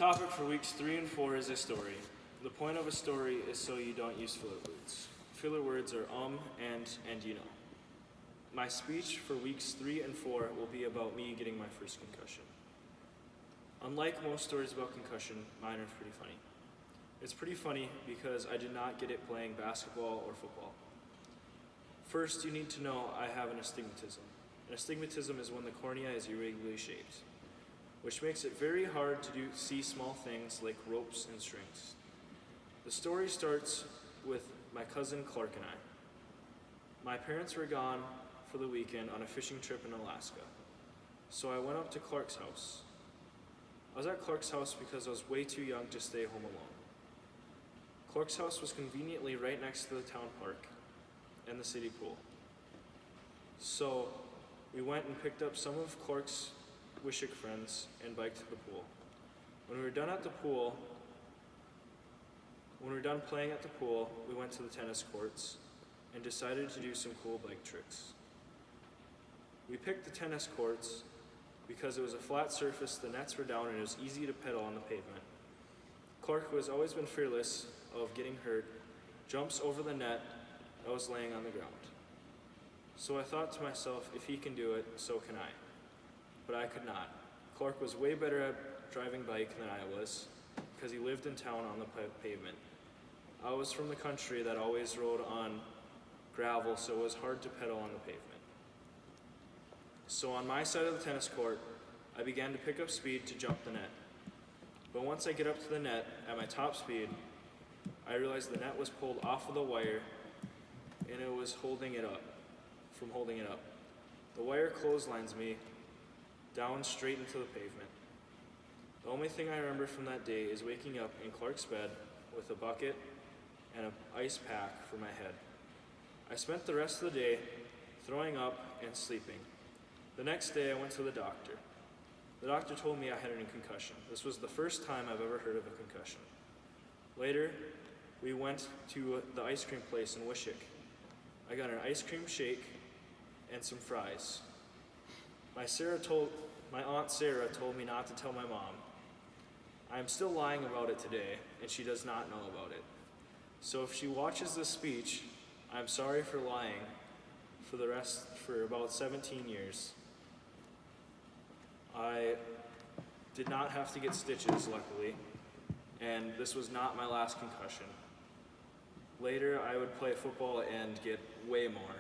topic for weeks 3 and 4 is a story. The point of a story is so you don't use filler words. Filler words are and you know. My speech for weeks 3 and 4 will be about me getting my first concussion. Unlike most stories about concussion, mine are pretty funny. It's pretty funny because I did not get it playing basketball or football. First, you need to know I have an astigmatism. An astigmatism is when the cornea is irregularly shaped, which makes it very hard to see small things like ropes and strings. The story starts with my cousin Clark and I. My parents were gone for the weekend on a fishing trip in Alaska, so I went up to Clark's house. I was at Clark's house because I was way too young to stay home alone. Clark's house was conveniently right next to the town park and the city pool. So we went and picked up some of Clark's Wishick friends and biked to the pool. When we were done playing at the pool, we went to the tennis courts and decided to do some cool bike tricks. We picked the tennis courts because it was a flat surface, the nets were down, and it was easy to pedal on the pavement. Clark, who has always been fearless of getting hurt, jumps over the net that was laying on the ground. So I thought to myself, if he can do it, so can I. But I could not. Clark was way better at driving bike than I was because he lived in town on the pavement. I was from the country that always rode on gravel, so it was hard to pedal on the pavement. So on my side of the tennis court, I began to pick up speed to jump the net. But once I get up to the net at my top speed, I realized the net was pulled off of the wire and it was holding it up. The wire clotheslines me down straight into the pavement. The only thing I remember from that day is waking up in Clark's bed with a bucket and an ice pack for my head. I spent the rest of the day throwing up and sleeping. The next day I went to the doctor. The doctor told me I had a concussion. This was the first time I've ever heard of a concussion. Later, we went to the ice cream place in Wishick. I got an ice cream shake and some fries. My Aunt Sarah told me not to tell my mom. I am still lying about it today, and she does not know about it. So if she watches this speech, I'm sorry for lying for about 17 years. I did not have to get stitches, luckily, and this was not my last concussion. Later, I would play football and get way more.